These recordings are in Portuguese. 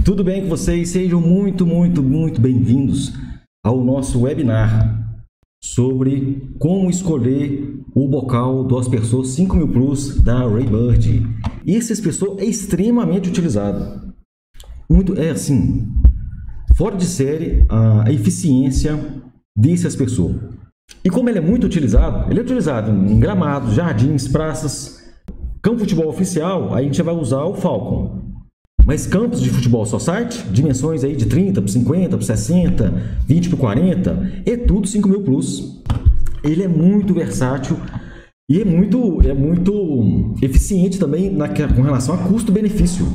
Tudo bem com vocês? Sejam muito bem-vindos ao nosso webinar sobre como escolher o bocal do Aspersor 5000 Plus da Raybird. Esse Aspersor é extremamente utilizado. Fora de série a eficiência desse Aspersor. E como ele é muito utilizado, ele é utilizado em gramados, jardins, praças, campo de futebol oficial, aí a gente vai usar o Falcon. Mas campos de futebol society, dimensões aí de 30 por 50 por 60, 20 por 40, é tudo 5000 Plus. Ele é muito versátil e é muito eficiente também com relação a custo-benefício.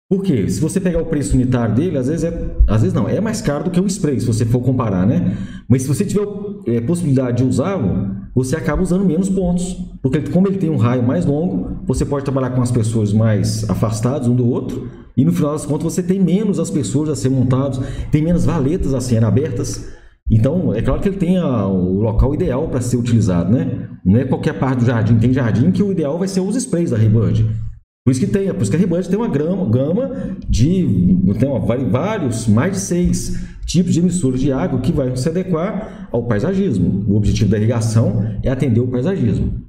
Por quê? Se você pegar o preço unitário dele, às vezes é mais caro do que o spray, se você for comparar, né? Mas se você tiver possibilidade de usá-lo, você acaba usando menos pontos. Porque como ele tem um raio mais longo, você pode trabalhar com as pessoas mais afastadas um do outro, e no final das contas você tem menos as pessoas a ser montados, tem menos valetas a serem abertas. Então, é claro que ele tem o local ideal para ser utilizado, né? Não é qualquer parte do jardim. Tem jardim que o ideal vai ser os sprays da Raybird. Por isso que a Raybird tem uma gama de vários, mais de 6 tipos de emissoras de água que vai se adequar ao paisagismo. O objetivo da irrigação é atender o paisagismo.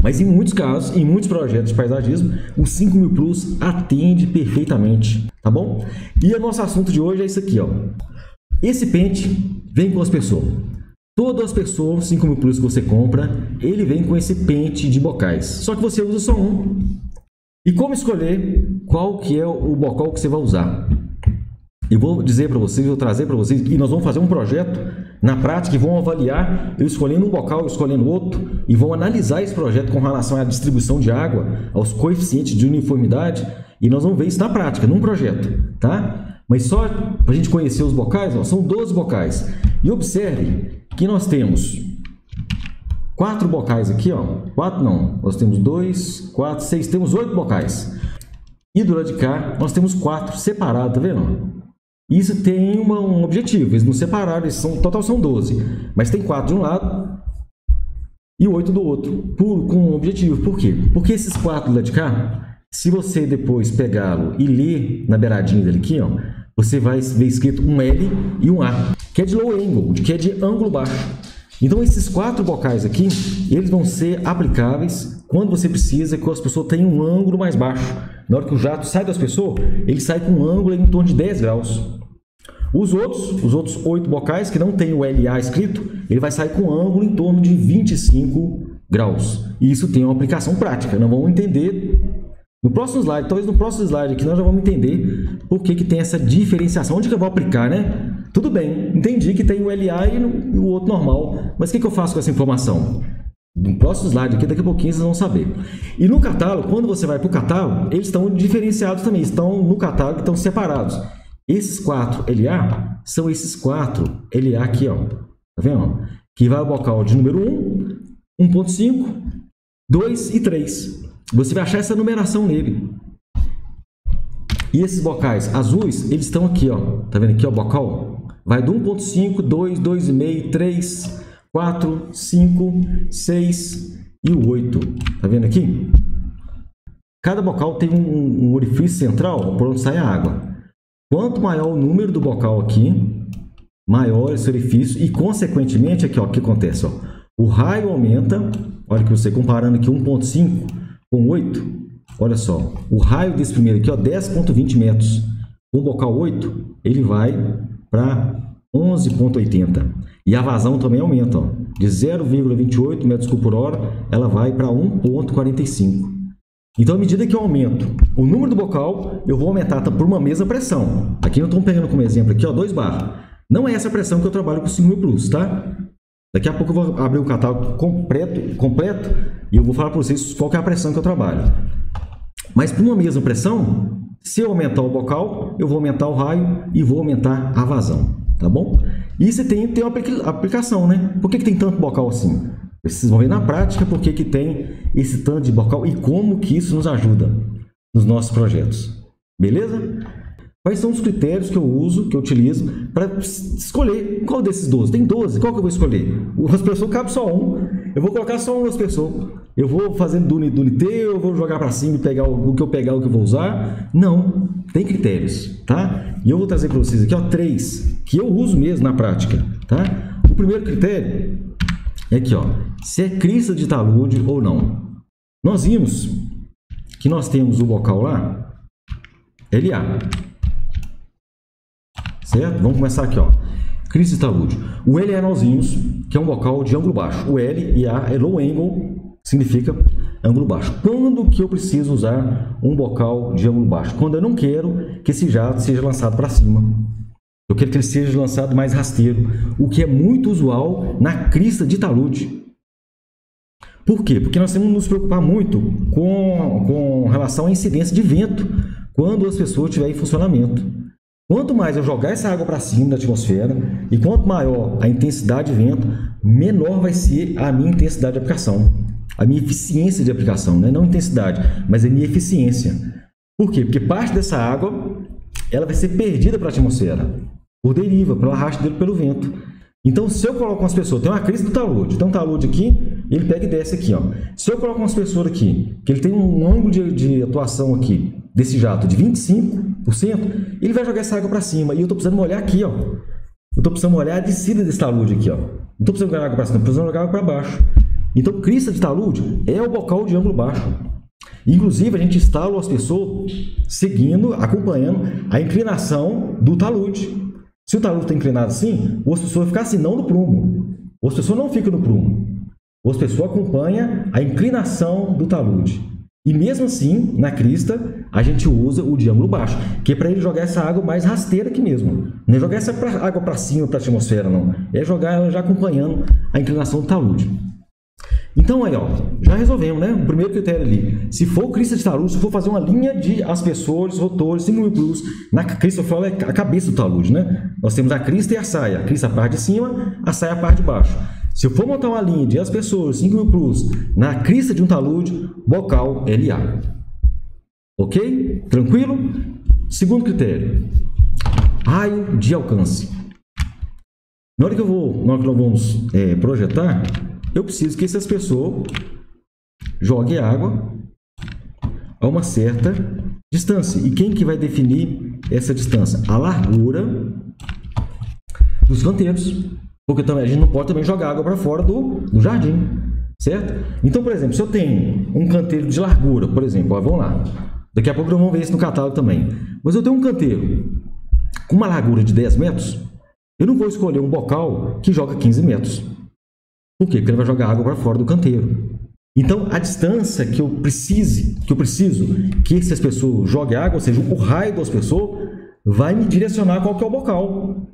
Mas em muitos casos, em muitos projetos de paisagismo, o 5000 Plus atende perfeitamente, tá bom? E o nosso assunto de hoje é isso aqui, ó. Esse pente vem com o Aspersor. Todo Aspersor 5000 Plus que você compra, ele vem com esse pente de bocais. Só que você usa só um. E como escolher qual que é o bocal que você vai usar? Eu vou dizer para vocês, vou trazer para vocês, e nós vamos fazer um projeto na prática e vão avaliar, eu escolhendo um bocal, eu escolhendo outro, e vão analisar esse projeto com relação à distribuição de água, aos coeficientes de uniformidade, e nós vamos ver isso na prática, num projeto, tá? Mas só para a gente conhecer os bocais, ó, são 12 bocais. E observe que nós temos 4 bocais aqui, ó. 4 não, nós temos 2, 4, 6, temos 8 bocais. E do lado de cá, nós temos 4 separados, tá vendo? Isso tem um objetivo, eles não separaram, total são 12. Mas tem 4 de um lado e 8 do outro, com um objetivo. Por quê? Porque esses 4 do lado de cá, se você depois pegá-lo e ler na beiradinha dele aqui, ó, você vai ver escrito um L e um A, que é de low angle, que é de ângulo baixo. Então esses 4 bocais aqui, eles vão ser aplicáveis quando você precisa que o Aspersor tenha um ângulo mais baixo. Na hora que o jato sai do Aspersor, ele sai com um ângulo em torno de 10 graus. Os outros 8 bocais que não tem o LA escrito, ele vai sair com um ângulo em torno de 25 graus. E isso tem uma aplicação prática, nós vamos entender no próximo slide. Talvez no próximo slide aqui nós já vamos entender por que tem essa diferenciação. Onde que eu vou aplicar, né? Tudo bem, entendi que tem o LA e o outro normal, mas o que eu faço com essa informação? No próximo slide aqui, daqui a pouquinho vocês vão saber. E no catálogo, quando você vai para o catálogo, eles estão diferenciados também, estão no catálogo, estão separados. Esses 4 LA são esses 4 LA aqui, ó. Tá vendo? Que vai ao bocal de número 1, 1.5, 2 e 3. Você vai achar essa numeração nele. E esses bocais azuis, eles estão aqui, ó. Tá vendo aqui, ó, bocal? Vai do 1.5, 2, 2,5, 3, 4, 5, 6 e o 8. Tá vendo aqui? Cada bocal tem um orifício central por onde sai a água. Quanto maior o número do bocal aqui, maior esse orifício e, consequentemente, aqui, ó, o que acontece? Ó, o raio aumenta. Olha que você comparando aqui 1.5 com 8. Olha só, o raio desse primeiro aqui, ó, 10,20 metros. Com o bocal 8, ele vai para 11,80. E a vazão também aumenta, ó, de 0,28 metros cúbicos por hora, ela vai para 1,45. Então, à medida que eu aumento o número do bocal, eu vou aumentar por uma mesma pressão. Aqui eu estou pegando como exemplo aqui, ó, 2 bar. Não é essa pressão que eu trabalho com o 5000 Plus, tá? Daqui a pouco eu vou abrir o catálogo completo e eu vou falar para vocês qual que é a pressão que eu trabalho. Mas por uma mesma pressão, se eu aumentar o bocal, eu vou aumentar o raio e vou aumentar a vazão, tá bom? E você tem uma aplicação, né? Por que tem tanto bocal assim? Vocês vão ver na prática por que tem esse tanto de bocal e como que isso nos ajuda nos nossos projetos. Beleza? Quais são os critérios que eu uso, que eu utilizo para escolher qual desses 12? Tem 12, qual que eu vou escolher? O Aspersor cabe só um. Eu vou colocar só um Aspersor. Eu vou fazendo Dune T, eu vou jogar para cima e pegar o que eu pegar, o que eu vou usar? Não. tem critérios, tá? E eu vou trazer para vocês aqui, ó, 3 que eu uso mesmo na prática, tá? O primeiro critério é aqui, ó, se é crista de talude ou não. Nós vimos que nós temos o bocal lá, LA, certo? Vamos começar aqui, ó, crista de talude. O LA nós vimos que é um bocal de ângulo baixo. O L e A é low angle, significa ângulo baixo. Quando que eu preciso usar um bocal de ângulo baixo? Quando eu não quero que esse jato seja lançado para cima. Eu quero que ele seja lançado mais rasteiro, o que é muito usual na crista de talude. Por quê? Porque nós temos que nos preocupar muito com relação à incidência de vento quando as pessoas estiverem em funcionamento. Quanto mais eu jogar essa água para cima da atmosfera e quanto maior a intensidade de vento, menor vai ser a minha intensidade de aplicação, a minha eficiência de aplicação, né? Não intensidade, mas a minha eficiência. Por quê? Porque parte dessa água ela vai ser perdida para a atmosfera, por deriva, pelo arrasto dele pelo vento. Então, se eu coloco umas pessoas, tem uma crista do talude, tem um talude aqui, ele pega e desce aqui, ó. Se eu coloco umas pessoas aqui, que ele tem um ângulo de atuação aqui, desse jato, de 25%, ele vai jogar essa água para cima. E eu estou precisando molhar aqui, ó. Eu estou precisando molhar a descida desse talude aqui, ó. Não estou precisando jogar água para cima, estou precisando jogar água para baixo. Então, crista de talude é o bocal de ângulo baixo. Inclusive, a gente instala as pessoas seguindo, acompanhando a inclinação do talude. Se o talude está inclinado assim, o aspersor vai ficar assim, não no prumo. O aspersor não fica no prumo. O aspersor acompanha a inclinação do talude. E mesmo assim, na crista, a gente usa o de ângulo baixo, que é para ele jogar essa água mais rasteira aqui mesmo. Não é jogar essa água para cima, para a atmosfera, não. É jogar ela já acompanhando a inclinação do talude. Então, aí, ó, já resolvemos, né? O primeiro critério ali. Se for crista de talude, se for fazer uma linha de aspersores, rotores, single plus, na crista eu falo é a cabeça do talude, né? Nós temos a crista e a saia. A crista a parte de cima, a saia a parte de baixo. Se eu for montar uma linha de aspersores, single plus, na crista de um talude, bocal LA. Ok? Tranquilo? Segundo critério. Raio de alcance. Na hora que nós vamos projetar, eu preciso que esse aspersor jogue água a uma certa distância. E quem que vai definir essa distância? A largura dos canteiros. Porque também, a gente não pode também jogar água para fora do jardim, certo? Então, por exemplo, se eu tenho um canteiro de largura, por exemplo, ó, vamos lá. Daqui a pouco nós vamos ver isso no catálogo também. Mas eu tenho um canteiro com uma largura de 10 metros, eu não vou escolher um bocal que joga 15 metros. Por quê? Porque ele vai jogar água para fora do canteiro. Então, a distância que eu preciso que esse aspersor jogue água, ou seja, o raio do aspersor, vai me direcionar qual que é o bocal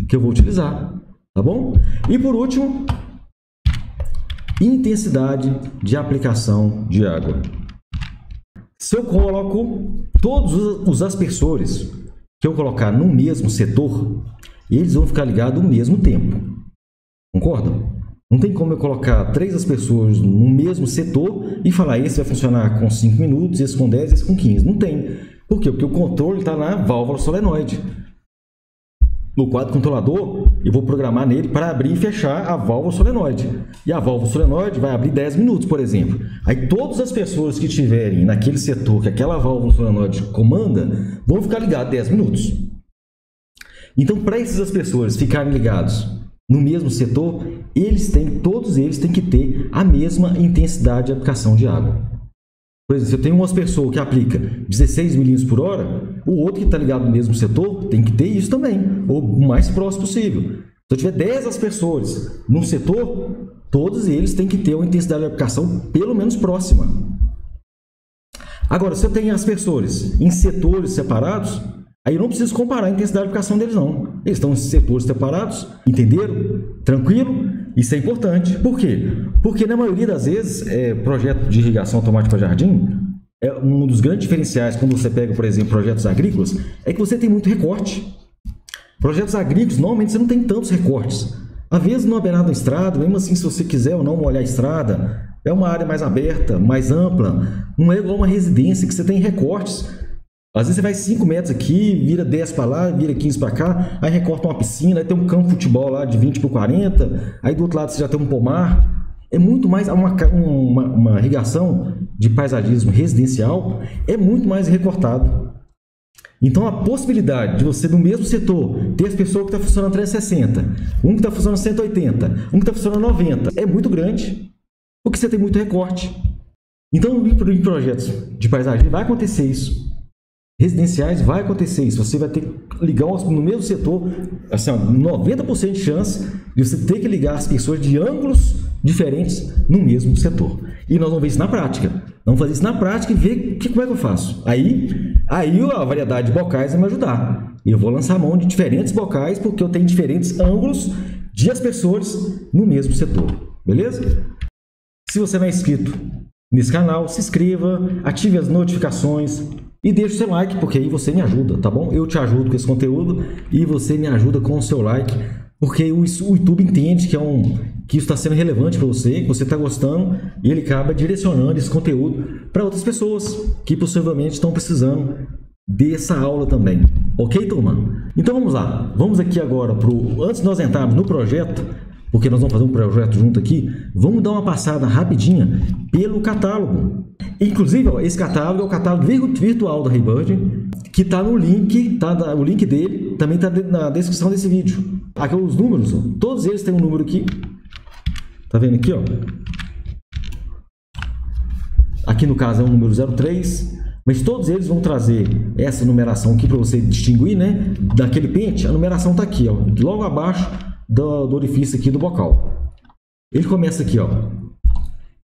que eu vou utilizar. Tá bom? E por último, intensidade de aplicação de água. Se eu coloco todos os aspersores que eu colocar no mesmo setor, eles vão ficar ligados ao mesmo tempo. Concordam? Não tem como eu colocar 3 aspersores no mesmo setor e falar esse vai funcionar com 5 minutos, esse com 10, esse com 15. Não tem. Por quê? Porque o controle está na válvula solenoide. No quadro controlador, eu vou programar nele para abrir e fechar a válvula solenoide. E a válvula solenoide vai abrir 10 minutos, por exemplo. Aí todas as pessoas que estiverem naquele setor que aquela válvula solenoide comanda, vão ficar ligados 10 minutos. Então, para esses aspersores ficarem ligados no mesmo setor, todos eles têm que ter a mesma intensidade de aplicação de água. Por exemplo, se eu tenho um aspersor que aplica 16 milímetros por hora, o outro que está ligado no mesmo setor tem que ter isso também, ou o mais próximo possível. Se eu tiver 10 aspersores num setor, todos eles têm que ter uma intensidade de aplicação pelo menos próxima. Agora, se eu tenho aspersores em setores separados, aí eu não preciso comparar a intensidade de aplicação deles, não. Eles estão em setores separados, entenderam? Tranquilo? Isso é importante. Por quê? Porque na maioria das vezes, projeto de irrigação automática para jardim, um dos grandes diferenciais quando você pega, por exemplo, projetos agrícolas, é que você tem muito recorte. Projetos agrícolas, normalmente você não tem tantos recortes. Às vezes, numa beirada da estrada, mesmo assim, se você quiser ou não molhar a estrada, é uma área mais aberta, mais ampla, não é igual uma residência que você tem recortes. Às vezes você vai 5 metros aqui, vira 10 para lá, vira 15 para cá, aí recorta uma piscina, aí tem um campo de futebol lá de 20 por 40, aí do outro lado você já tem um pomar. É muito mais uma irrigação de paisagismo residencial, é muito mais recortado. Então, a possibilidade de você, no mesmo setor, ter as pessoas que estão funcionando 360, um que está funcionando 180, um que está funcionando 90, é muito grande, porque você tem muito recorte. Então, em projetos de paisagem vai acontecer isso. Residenciais vai acontecer isso. Você vai ter que ligar no mesmo setor, assim, 90% de chance de você ter que ligar as pessoas de ângulos diferentes no mesmo setor. E nós vamos ver isso na prática. Vamos fazer isso na prática e ver como é que eu faço. Aí a variedade de bocais vai me ajudar. Eu vou lançar a mão de diferentes bocais porque eu tenho diferentes ângulos de aspersores no mesmo setor. Beleza? Se você não é inscrito nesse canal, se inscreva, ative as notificações e deixe o seu like, porque aí você me ajuda, tá bom? Eu te ajudo com esse conteúdo e você me ajuda com o seu like, porque o YouTube entende que isso está sendo relevante para você, que você está gostando, e ele acaba direcionando esse conteúdo para outras pessoas que possivelmente estão precisando dessa aula também. Ok, turma? Então vamos lá. Vamos aqui agora antes de nós entrarmos no projeto, porque nós vamos fazer um projeto junto aqui, vamos dar uma passada rapidinha pelo catálogo. Inclusive, ó, esse catálogo é o catálogo virtual da RayBird, que está no link, o link dele também está na descrição desse vídeo. Aqui os números, ó, todos eles têm um número aqui. Tá vendo aqui, ó? Aqui no caso é o número 03, mas todos eles vão trazer essa numeração aqui para você distinguir, né? Daquele pente, a numeração está aqui, ó, logo abaixo do orifício aqui do bocal. Ele começa aqui, ó,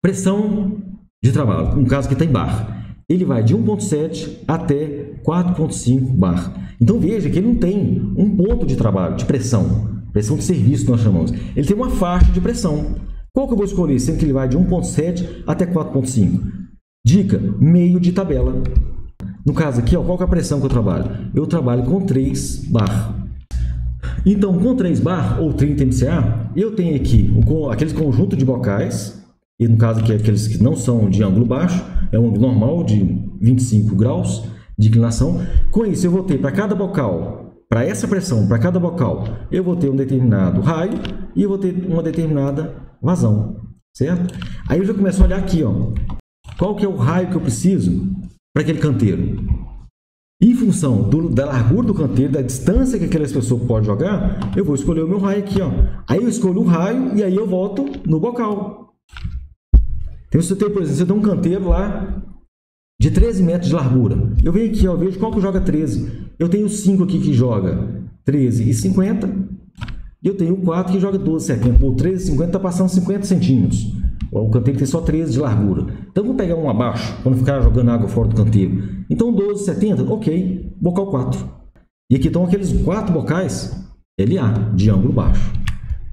pressão de trabalho, no caso que está em bar. Ele vai de 1.7 até 4.5 bar. Então veja que ele não tem um ponto de trabalho, de pressão de serviço nós chamamos. Ele tem uma faixa de pressão. Qual que eu vou escolher? Sendo que ele vai de 1.7 até 4.5. Dica, meio de tabela. No caso aqui, ó, qual que é a pressão que eu trabalho? Eu trabalho com 3 bar. Então, com 3 bar ou 30 MCA, eu tenho aqui aqueles conjunto de bocais, e no caso aqui aqueles que não são de ângulo baixo, é um ângulo normal de 25 graus de inclinação. Com isso, eu vou ter para cada bocal, para essa pressão, para cada bocal, eu vou ter um determinado raio e eu vou ter uma determinada vazão, certo? Aí eu já começo a olhar aqui, ó, qual que é o raio que eu preciso para aquele canteiro. Em função da largura do canteiro, da distância que aquelas pessoas podem jogar, eu vou escolher o meu raio aqui, ó. Aí eu escolho o raio e aí eu volto no bocal. Então, se eu tenho, por exemplo, se eu tenho um canteiro lá de 13 metros de largura, eu venho aqui, ó, vejo qual que joga 13. Eu tenho 5 aqui que joga 13,50 e eu tenho 4 que joga 12,70. O 13,50 está passando 50 centímetros. O canteiro tem só 13 de largura. Então, vou pegar um abaixo, quando ficar jogando água fora do canteiro. Então, 12,70, ok, bocal 4. E aqui estão aqueles 4 bocais LA, de ângulo baixo.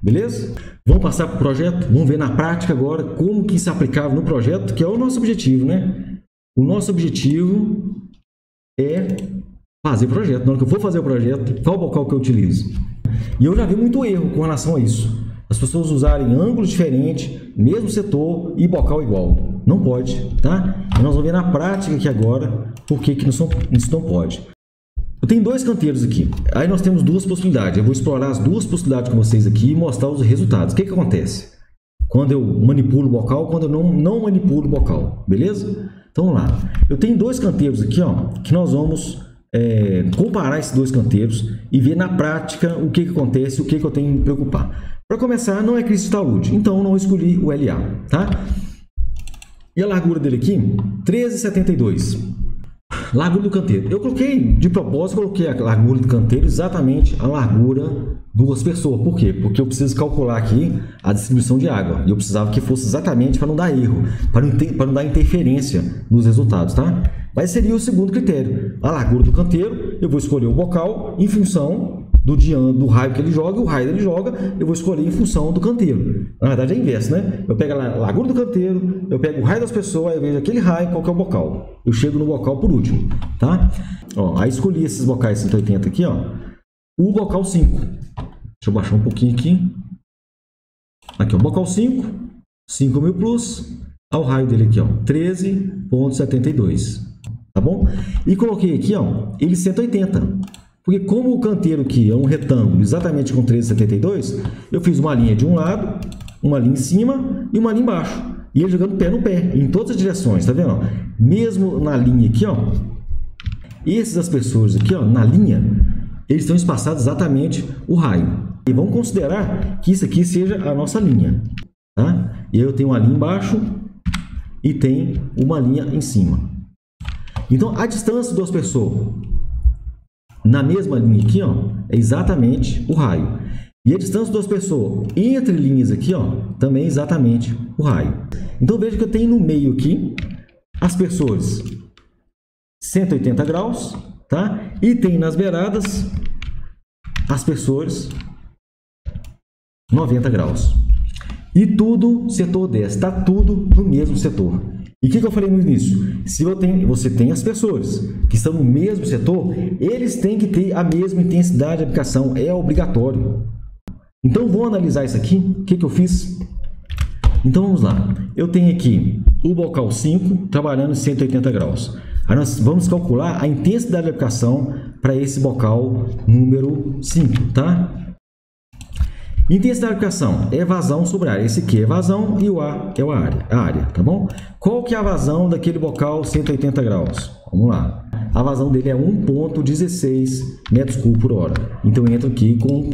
Beleza? Vamos passar para o projeto? Vamos ver na prática agora como que isso é aplicável no projeto, que é o nosso objetivo, né? O nosso objetivo é fazer projeto. Na hora que eu for fazer o projeto, qual bocal que eu utilizo? E eu já vi muito erro com relação a isso. As pessoas usarem ângulos diferentes, mesmo setor e bocal igual. Não pode, tá? E nós vamos ver na prática aqui agora por que isso não pode. Eu tenho 2 canteiros aqui. Aí nós temos 2 possibilidades. Eu vou explorar as 2 possibilidades com vocês aqui e mostrar os resultados. O que acontece quando eu manipulo o bocal, quando eu não manipulo o bocal. Beleza? Então vamos lá. Eu tenho 2 canteiros aqui, ó, que nós vamos comparar esses 2 canteiros e ver na prática o que acontece, o que eu tenho que me preocupar. Para começar, não é cristal de talude, então não escolhi o LA, tá? E a largura dele aqui, 13,72. Largura do canteiro. Eu coloquei, de propósito, coloquei a largura do canteiro exatamente a largura do aspersor. Por quê? Porque eu preciso calcular aqui a distribuição de água. E eu precisava que fosse exatamente para não dar erro, para não dar interferência nos resultados, tá? Mas seria o segundo critério. A largura do canteiro, eu vou escolher o bocal em função do raio que ele joga, e o raio que ele joga, eu vou escolher em função do canteiro. Na verdade é inverso, né? Eu pego a largura do canteiro, eu pego o raio das pessoas, aí eu vejo aquele raio, qual que é o bocal. Eu chego no bocal por último, tá? Ó, aí escolhi esses bocais 180 aqui, ó. O bocal 5. Deixa eu baixar um pouquinho aqui. Aqui, ó, bocal 5, 5.000 plus, ao raio dele aqui, ó, 13,72. Tá bom? E coloquei aqui, ó, ele 180. Porque como o canteiro aqui é um retângulo exatamente com 13,72, eu fiz uma linha de um lado, uma linha em cima e uma linha embaixo. E ele jogando pé no pé, em todas as direções, tá vendo? Mesmo na linha aqui, ó, Esses aspersores aqui, ó, na linha, eles estão espaçados exatamente o raio. E vamos considerar que isso aqui seja a nossa linha, tá? E aí eu tenho uma linha embaixo e tem uma linha em cima. Então, a distância do aspersor na mesma linha aqui, ó, é exatamente o raio. E a distância do aspersor entre linhas aqui, ó, também é exatamente o raio. Então, veja que eu tenho no meio aqui aspersores 180 graus, tá? E tem nas beiradas aspersores 90 graus. E tudo setor 10, está tudo no mesmo setor. E o que eu falei no início? Se você tem aspersores que estão no mesmo setor, eles têm que ter a mesma intensidade de aplicação, é obrigatório. Então, vou analisar isso aqui. O que eu fiz? Então, vamos lá. Eu tenho aqui o bocal 5 trabalhando em 180 graus. Aí nós vamos calcular a intensidade de aplicação para esse bocal número 5, tá? Intensidade de aplicação é vazão sobre área. Esse aqui é vazão e o A é a área, tá bom? Qual que é a vazão daquele bocal 180 graus? Vamos lá. A vazão dele é 1,16 metros cúbicos por hora. Então, eu entro aqui com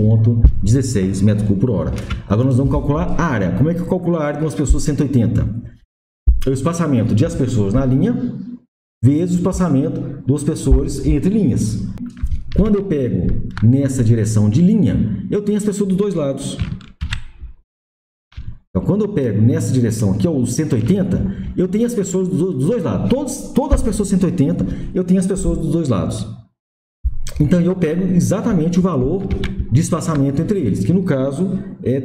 1,16 metros cúbicos por hora. Agora, nós vamos calcular a área. Como é que eu calculo a área de uma aspersor 180? É o espaçamento de aspersores na linha vezes o espaçamento dos aspersores entre linhas. Quando eu pego nessa direção de linha, eu tenho aspersor dos dois lados. Então, quando eu pego nessa direção aqui, ó, o 180, eu tenho aspersores dos dois lados. Todas as aspersores 180, eu tenho aspersores dos dois lados. Então, eu pego exatamente o valor de espaçamento entre eles, que no caso é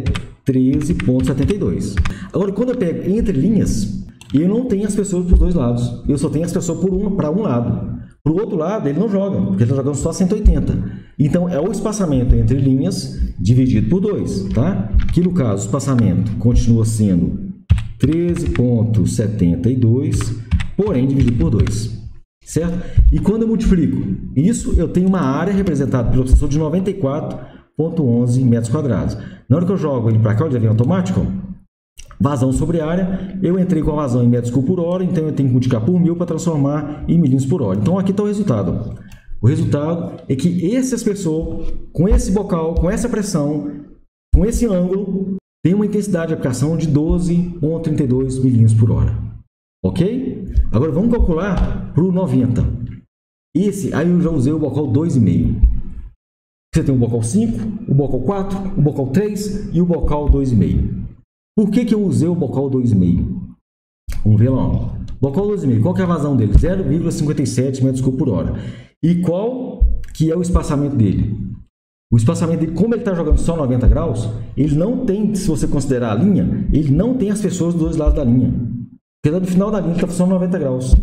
13,72. Agora, quando eu pego entre linhas, eu não tenho aspersor para os dois lados. Eu só tenho aspersor para um lado. Para o outro lado, ele não joga, porque ele está jogando só 180. Então, é o espaçamento entre linhas dividido por 2, tá? Que no caso, o espaçamento continua sendo 13,72, porém dividido por 2, certo? E quando eu multiplico isso, eu tenho uma área representada pelo aspersor de 94,11 metros quadrados. Na hora que eu jogo ele para cá, ele já vem automático, vazão sobre área, eu entrei com a vazão em metros cúbicos por hora, então eu tenho que multiplicar por 1000 para transformar em milímetros por hora. Então, aqui está o resultado. O resultado é que esse aspersor, com esse bocal, com essa pressão, com esse ângulo, tem uma intensidade de aplicação de 12,32 milímetros por hora. Ok? Agora, vamos calcular para o 90. Aí eu já usei o bocal 2,5. Você tem o bocal 5, o bocal 4, o bocal 3 e o bocal 2,5. Por que eu usei o bocal 2,5? Vamos ver lá. Bocal 2,5, qual que é a vazão dele? 0,57 metros cúbicos por hora. E qual que é o espaçamento dele? O espaçamento dele, como ele está jogando só 90 graus, ele não tem, se você considerar a linha, ele não tem as pessoas dos dois lados da linha. Porque no final da linha ele está só 90 graus.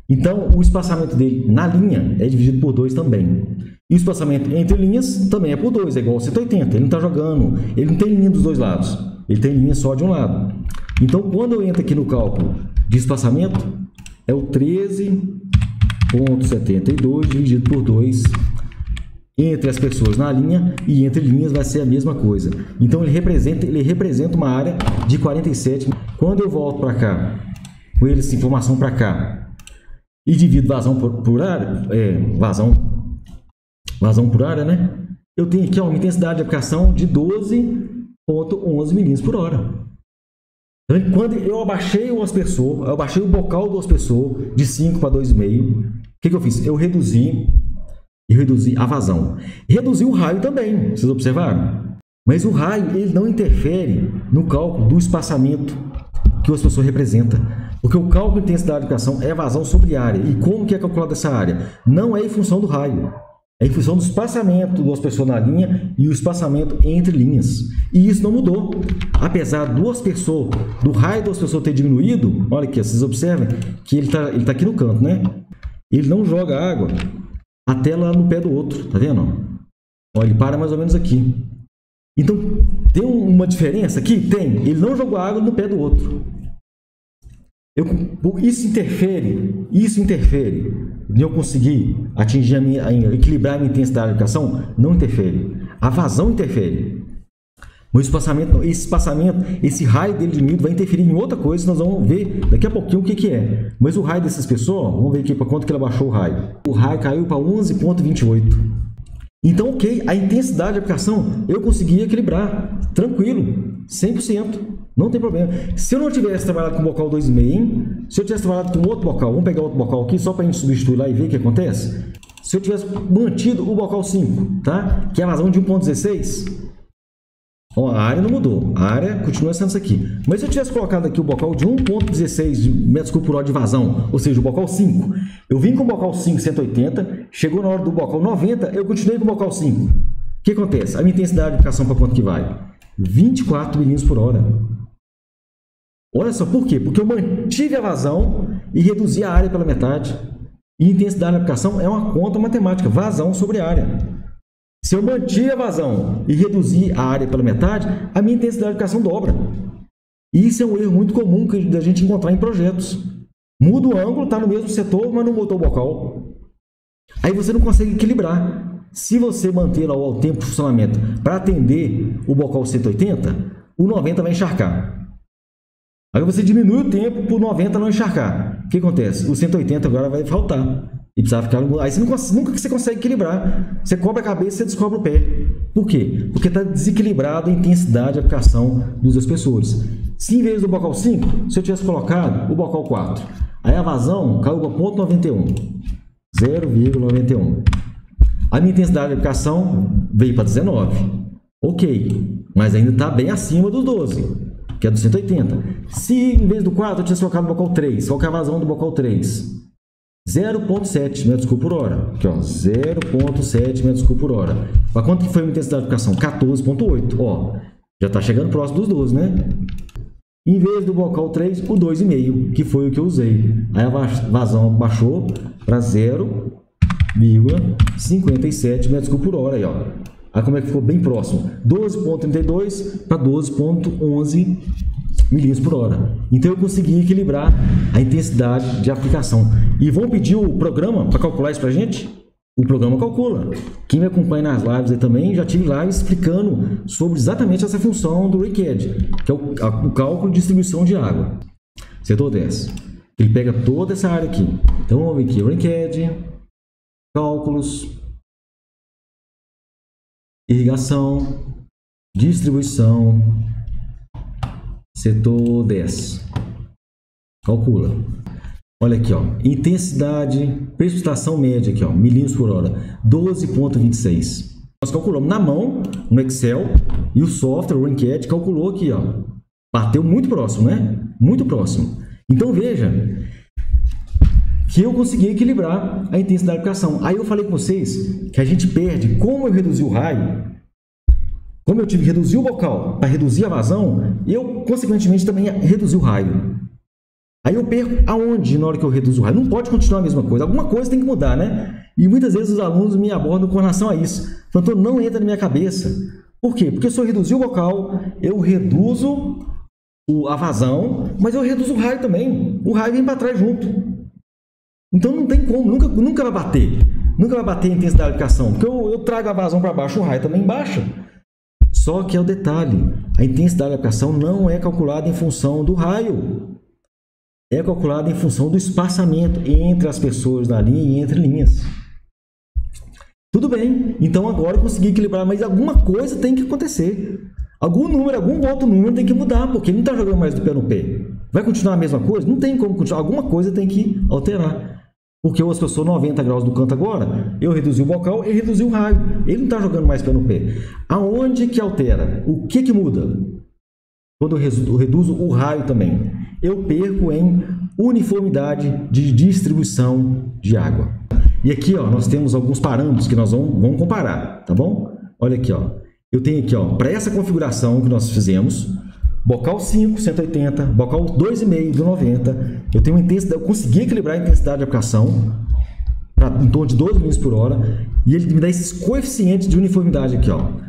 Então, o espaçamento dele na linha é dividido por 2 também. E o espaçamento entre linhas também é por 2, é igual a 180. Ele não está jogando, ele não tem linha dos dois lados. Ele tem linha só de um lado. Então, quando eu entro aqui no cálculo de espaçamento, é o 13,72 dividido por 2 entre as pessoas na linha, e entre linhas vai ser a mesma coisa. Então, ele representa uma área de 47. Quando eu volto para cá, com essa informação para cá, e divido vazão por área, vazão por área, né? Eu tenho aqui, ó, uma intensidade de aplicação de 12,11 milímetros por hora. Então, quando eu abaixei o aspersor, eu abaixei o bocal do aspersor de 5 para 2,5, o que eu fiz? Eu reduzi a vazão. Reduzi o raio também, vocês observaram? Mas o raio, ele não interfere no cálculo do espaçamento que o aspersor representa. Porque o cálculo de intensidade de aplicação é vazão sobre área. E como que é calculada essa área? Não é em função do raio. É em função do espaçamento do aspersor na linha e o espaçamento entre linhas. E isso não mudou. Apesar do raio do aspersor ter diminuído, olha aqui, vocês observem que ele tá aqui no canto, né? Ele não joga água até lá no pé do outro, tá vendo? Ó, ele para mais ou menos aqui. Então, tem uma diferença aqui? Tem. Ele não jogou água no pé do outro. Isso interfere em eu conseguir equilibrar a minha intensidade de aplicação? Não interfere. A vazão interfere. esse espaçamento, esse raio dele diminuído vai interferir em outra coisa que nós vamos ver daqui a pouquinho o que é. Mas o raio dessas pessoas, vamos ver aqui para quanto que ele abaixou o raio. O raio caiu para 11,28. Então, ok, a intensidade de aplicação eu consegui equilibrar, tranquilo, 100%, não tem problema. Se eu não tivesse trabalhado com bocal 2,5, se eu tivesse trabalhado com outro bocal, vamos pegar outro bocal aqui só para a gente substituir lá e ver o que acontece. Se eu tivesse mantido o bocal 5, tá? Que é a vazão de 1,16, ó, a área não mudou, a área continua sendo isso aqui. Mas se eu tivesse colocado aqui o bocal de 1,16 metros cúbicos por hora de vazão, ou seja, o bocal 5, eu vim com o bocal 5 180, chegou na hora do bocal 90, eu continuei com o bocal 5. O que acontece? A minha intensidade de aplicação para quanto que vai? 24 milímetros por hora. Olha só, por quê? Porque eu mantive a vazão e reduzi a área pela metade. E intensidade de aplicação é uma conta matemática, vazão sobre área. Se eu mantive a vazão e reduzir a área pela metade, a minha intensidade de aplicação dobra. E isso é um erro muito comum que a gente encontrar em projetos. Muda o ângulo, está no mesmo setor, mas não mudou o bocal. Aí você não consegue equilibrar. Se você manter lá o tempo de funcionamento para atender o bocal 180, o 90 vai encharcar. Aí você diminui o tempo para o 90 não encharcar. O que acontece? O 180 agora vai faltar. E precisa ficar... Aí você nunca que você consegue equilibrar. Você cobre a cabeça e você descobre o pé. Por quê? Porque está desequilibrado a intensidade de aplicação dos espessores. Se em vez do bocal 5, se eu tivesse colocado o bocal 4, aí a vazão caiu para 0,91. 0,91. A minha intensidade de aplicação veio para 19. Ok. Mas ainda está bem acima dos 12. Que é do 180. Se em vez do 4 eu tivesse colocado o bocal 3, qual que é a vazão do bocal 3? 0,7 metros cúbicos por hora. Aqui, ó, 0,7 metros cúbicos por hora. Para quanto que foi a intensidade de aplicação? 14,8. Ó, já está chegando próximo dos 12, né? Em vez do bocal 3, o 2,5, que foi o que eu usei. Aí a vazão baixou para 0,57 metros cúbicos por hora. Aí, ó. Aí como é que ficou bem próximo? 12,32 para 12,11 milímetros por hora. Então eu consegui equilibrar a intensidade de aplicação. E vão pedir o programa para calcular isso para a gente? O programa calcula. Quem me acompanha nas lives aí também, já tive lives explicando sobre exatamente essa função do RICAD, que é o cálculo de distribuição de água. Setor 10. Ele pega toda essa área aqui. Então vamos ver aqui, RICAD, cálculos, irrigação, distribuição, setor 10. Calcula. Olha aqui, ó, intensidade, precipitação média aqui, ó, milímetros por hora, 12,26. Nós calculamos na mão, no Excel, e o software, o RICAD, calculou aqui, ó. Bateu muito próximo, né? Muito próximo. Então veja que eu consegui equilibrar a intensidade de aplicação. Aí eu falei com vocês que a gente perde, como eu reduzi o raio, como eu tive que reduzir o bocal para reduzir a vazão, eu, consequentemente, também reduzi o raio. Aí eu perco aonde na hora que eu reduzo o raio? Não pode continuar a mesma coisa. Alguma coisa tem que mudar, né? E muitas vezes os alunos me abordam com relação a isso. Então não entra na minha cabeça. Por quê? Porque se eu reduzir o bocal, eu reduzo a vazão, mas eu reduzo o raio também. O raio vem para trás junto. Então não tem como, nunca vai bater. Nunca vai bater a intensidade de aplicação. Porque eu trago a vazão para baixo, o raio também baixa. Só que é o detalhe, a intensidade de aplicação não é calculada em função do raio. É calculada em função do espaçamento entre as pessoas na linha e entre linhas. Tudo bem, então agora eu consegui equilibrar, mas alguma coisa tem que acontecer. Algum número, algum outro número tem que mudar, porque ele não está jogando mais do pé no pé. Vai continuar a mesma coisa? Não tem como continuar, alguma coisa tem que alterar. Porque eu estou 90 graus do canto agora, eu reduzi o bocal, ele reduziu o raio. Ele não está jogando mais pé no pé. Aonde que altera? O que muda? Quando eu reduzo o raio também, eu perco em uniformidade de distribuição de água. E aqui, ó, nós temos alguns parâmetros que nós vamos comparar, tá bom? Olha aqui, ó. Eu tenho aqui, ó, para essa configuração que nós fizemos, bocal 5, 180, bocal 2,5 do 90, eu tenho uma intensidade, eu consegui equilibrar a intensidade de aplicação em torno de 12 milímetros por hora, e ele me dá esses coeficientes de uniformidade aqui, ó.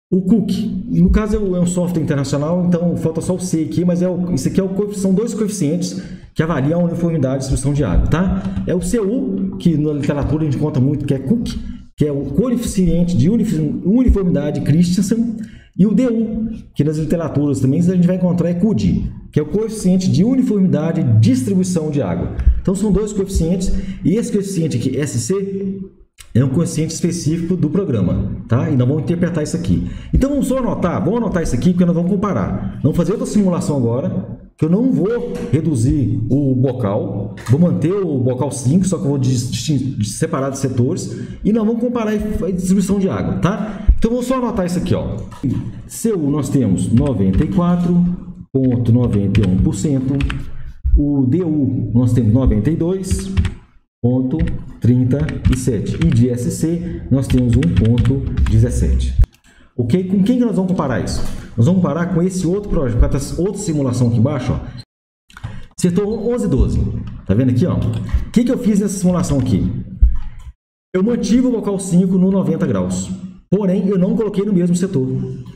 O Cook, no caso é um software internacional, então falta só o C aqui, mas isso aqui são dois coeficientes que avaliam a uniformidade de distribuição de água, tá? É o CU, que na literatura a gente conta muito que é Cook, que é o coeficiente de uniformidade Christensen, e o DU, que nas literaturas também a gente vai encontrar é CUD, que é o coeficiente de uniformidade de distribuição de água. Então são dois coeficientes, e esse coeficiente aqui, SC, é um coeficiente específico do programa, tá? E nós vamos interpretar isso aqui. Então vamos anotar isso aqui, porque nós vamos comparar. Vamos fazer outra simulação agora, que eu não vou reduzir o bocal, vou manter o bocal 5, só que eu vou separar de setores, e nós vamos comparar a distribuição de água, tá? Então vou só anotar isso aqui, ó. CU nós temos 94,91%, o DU nós temos 92,37%, e de SC nós temos 1,17%. Ok? Com quem que nós vamos comparar isso? Nós vamos comparar com esse outro projeto, com essa outra simulação aqui embaixo, ó. Setor 11 e 12. Tá vendo aqui, ó? O que eu fiz nessa simulação aqui? Eu mantive o bocal 5 no 90 graus. Porém, eu não coloquei no mesmo setor.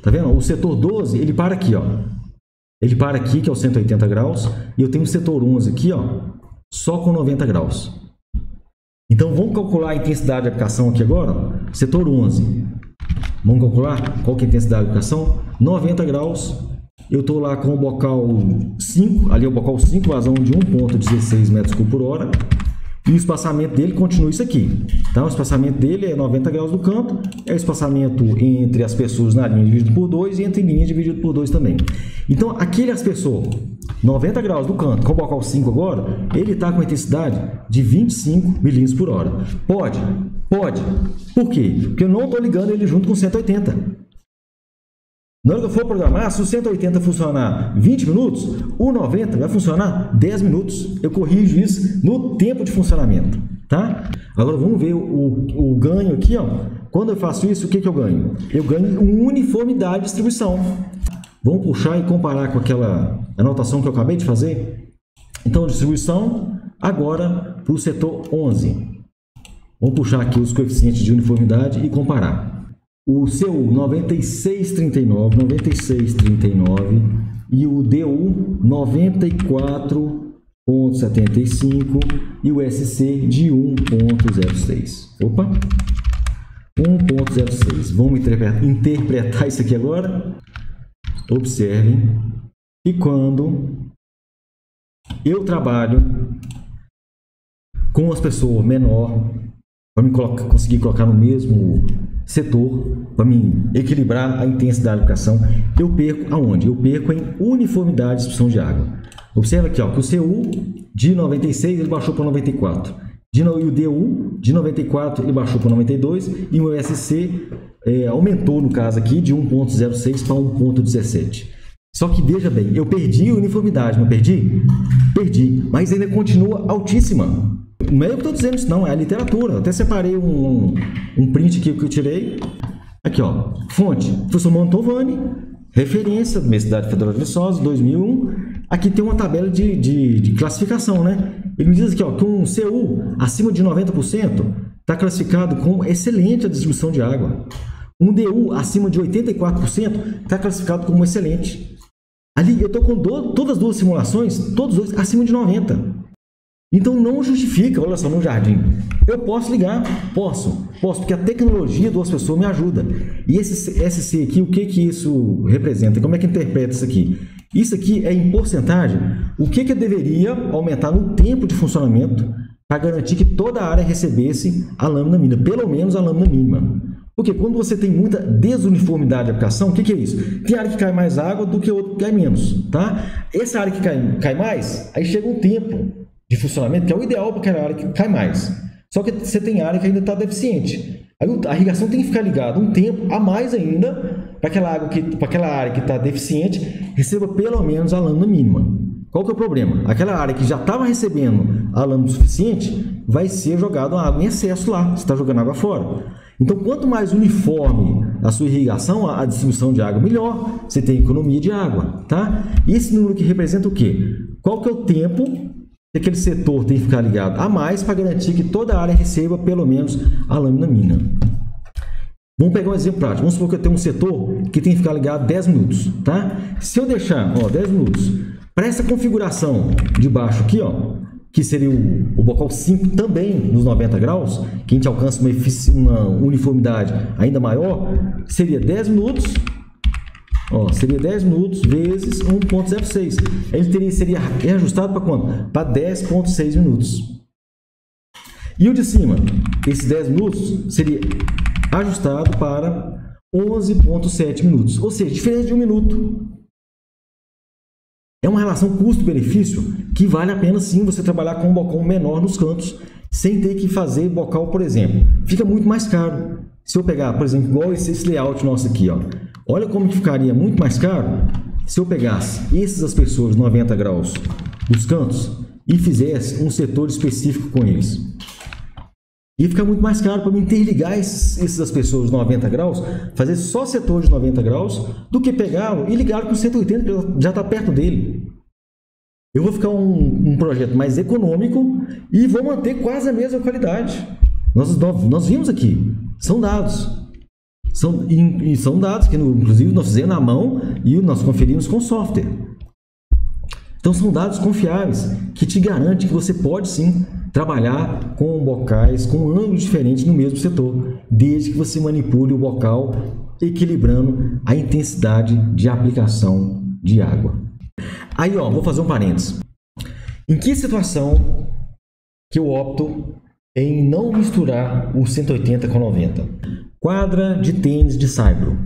Tá vendo? O setor 12, ele para aqui, ó. Ele para aqui, que é o 180 graus. E eu tenho o setor 11 aqui, ó, só com 90 graus. Então, vamos calcular a intensidade de aplicação aqui agora, ó. Setor 11. Vamos calcular qual que é a intensidade de aplicação? 90 graus. Eu estou lá com o bocal 5, ali é o bocal 5, vazão de 1,16 metros cúbicos por hora. E o espaçamento dele continua isso aqui. Então, o espaçamento dele é 90 graus do canto, é o espaçamento entre as pessoas na linha dividido por 2 e entre linha dividido por 2 também. Então, aquele aspersor, 90 graus do canto, com o bocal 5 agora, ele está com a intensidade de 25 milímetros por hora. Pode. Por quê? Porque eu não estou ligando ele junto com 180. Na hora que eu for programar, se o 180 funcionar 20 minutos, o 90 vai funcionar 10 minutos. Eu corrijo isso no tempo de funcionamento, tá? Agora vamos ver o ganho aqui, ó. Quando eu faço isso, o que eu ganho? Eu ganho uniformidade de distribuição. Vamos puxar e comparar com aquela anotação que eu acabei de fazer. Então, distribuição agora para o setor 11. Vamos puxar aqui os coeficientes de uniformidade e comparar. O CU 96,39 e o DU 94,75 e o SC de 1,06. Opa! 1,06. Vamos interpretar isso aqui agora. Observem que quando eu trabalho com as pessoas menor, para me conseguir colocar no mesmo setor, para me equilibrar a intensidade de aplicação, eu perco aonde? Eu perco em uniformidade de distribuição de água. Observa aqui, ó, que o CU de 96 ele baixou para 94. E o DU de 94 ele baixou para 92 e o SC aumentou, no caso aqui, de 1,06 para 1,17. Só que veja bem, eu perdi a uniformidade, não perdi? Perdi, mas ainda continua altíssima. Não é eu que estou dizendo isso, não, é a literatura. Eu até separei um print aqui que eu tirei. Aqui, ó, fonte, professor Mantovani, referência, Universidade Federal de Viçosa, 2001. Aqui tem uma tabela de classificação, né? Ele me diz aqui, ó, que um CU acima de 90% está classificado como excelente a distribuição de água. Um DU acima de 84% está classificado como excelente. Ali eu estou com todas as duas simulações, todos os dois acima de 90%. Então não justifica, olha só, no jardim. Eu posso ligar? Posso, porque a tecnologia do aspersor me ajuda. E esse SC aqui, o que isso representa? Como é que interpreta isso aqui? Isso aqui é em porcentagem. O que eu deveria aumentar no tempo de funcionamento para garantir que toda a área recebesse a lâmina mínima, pelo menos a lâmina mínima. Porque quando você tem muita desuniformidade de aplicação, o que é isso? Tem área que cai mais água do que outra que cai menos, tá? Essa área que cai mais, aí chega um tempo de funcionamento, que é o ideal para aquela área que cai mais. Só que você tem área que ainda está deficiente. Aí a irrigação tem que ficar ligada um tempo a mais ainda para aquela área que está deficiente receba pelo menos a lâmina mínima. Qual que é o problema? Aquela área que já estava recebendo a lâmina suficiente vai ser jogada água em excesso lá. Você está jogando água fora. Então, quanto mais uniforme a sua irrigação, a distribuição de água, melhor. Você tem economia de água, tá? Esse número que representa o quê? Qual que é o tempo que aquele setor tem que ficar ligado a mais para garantir que toda a área receba pelo menos a lâmina mínima. Vamos pegar um exemplo prático. Vamos supor que eu tenho um setor que tem que ficar ligado 10 minutos, tá? Se eu deixar, ó, 10 minutos, para essa configuração de baixo aqui, ó, que seria o bocal 5 também nos 90 graus, que a gente alcança uma uniformidade ainda maior, seria 10 minutos, seria 10 minutos vezes 1.06. Ele seria reajustado para quanto? Para 10.6 minutos. E o de cima, esses 10 minutos, seria ajustado para 11.7 minutos. Ou seja, diferença de 1 minuto. É uma relação custo-benefício que vale a pena sim você trabalhar com um bocal menor nos cantos, sem ter que fazer bocal, por exemplo. Fica muito mais caro. Se eu pegar, por exemplo, igual esse layout nosso aqui, olha como que ficaria muito mais caro se eu pegasse esses aspersores 90 graus dos cantos e fizesse um setor específico com eles. Ia ficar muito mais caro para me interligar esses aspersores 90 graus, fazer só setor de 90 graus, do que pegá-lo e ligá-lo com 180, que já está perto dele. Eu vou ficar um projeto mais econômico e vou manter quase a mesma qualidade. Nós vimos aqui, são dados. São dados que, inclusive, nós fizemos na mão e nós conferimos com software. Então, são dados confiáveis que te garantem que você pode, sim, trabalhar com bocais com ângulos diferentes no mesmo setor, desde que você manipule o bocal equilibrando a intensidade de aplicação de água. Aí, vou fazer um parênteses. Em que situação que eu opto em não misturar o 180 com 90? Quadra de tênis de saibro.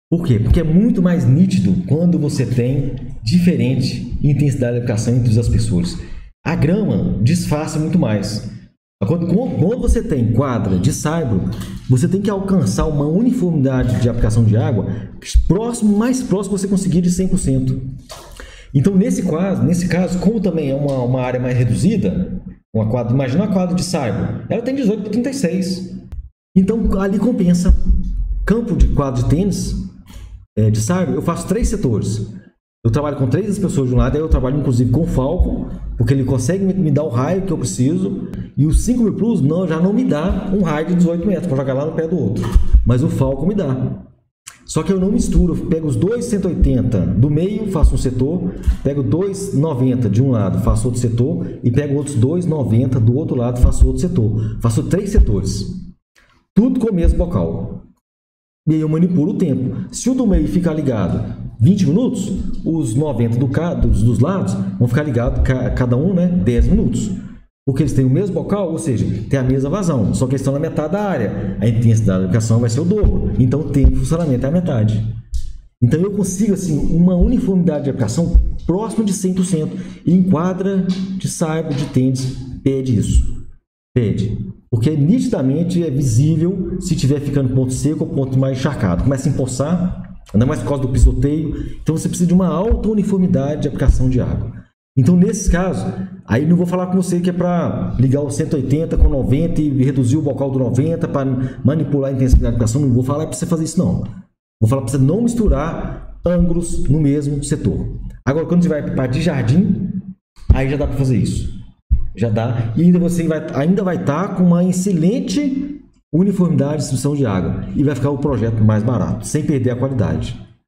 Por quê? Porque é muito mais nítido quando você tem diferente intensidade de aplicação entre os aspersores. A grama disfarça muito mais. Quando você tem quadra de saibro, você tem que alcançar uma uniformidade de aplicação de água mais próximo você conseguir de 100%. Então, nesse caso, como também é uma área mais reduzida, imagina uma quadra de saibro, ela tem 18 por 36. Então, ali compensa. Campo de quadra de tênis de saibro, eu faço 3 setores. Eu trabalho com 3 aspersores de um lado, aí eu trabalho inclusive com o Falcon, porque ele consegue me dar o raio que eu preciso, e o 5000 Plus já não me dá um raio de 18 metros para jogar lá no pé do outro, mas o Falcon me dá. Só que eu não misturo, eu pego os 2 180 do meio, faço um setor, pego 2 90 de um lado, faço outro setor, e pego outros 2 90 do outro lado, faço outro setor. Faço 3 setores, tudo com o mesmo bocal. E aí eu manipulo o tempo. Se o do meio ficar ligado 20 minutos, os 90 dos lados vão ficar ligados, cada um, 10 minutos. Porque eles têm o mesmo bocal, ou seja, tem a mesma vazão, só que eles estão na metade da área. A intensidade da aplicação vai ser o dobro. Então o tempo de funcionamento é a metade. Então eu consigo assim, uma uniformidade de aplicação próxima de 100%. E em quadra de saibro, de tênis, pede isso. Pede. Porque nitidamente é visível se estiver ficando ponto seco ou ponto mais encharcado. Começa a empoçar, ainda mais por causa do pisoteio. Então você precisa de uma alta uniformidade de aplicação de água. Então nesses casos, aí não vou falar com você que é para ligar o 180 com 90 e reduzir o bocal do 90 para manipular a intensidade de aplicação. Não vou falar para você fazer isso não. Vou falar para você não misturar ângulos no mesmo setor. Agora quando você vai para de jardim, aí já dá para fazer isso. Já dá, e ainda você ainda vai estar com uma excelente uniformidade de distribuição de água e vai ficar o projeto mais barato, sem perder a qualidade.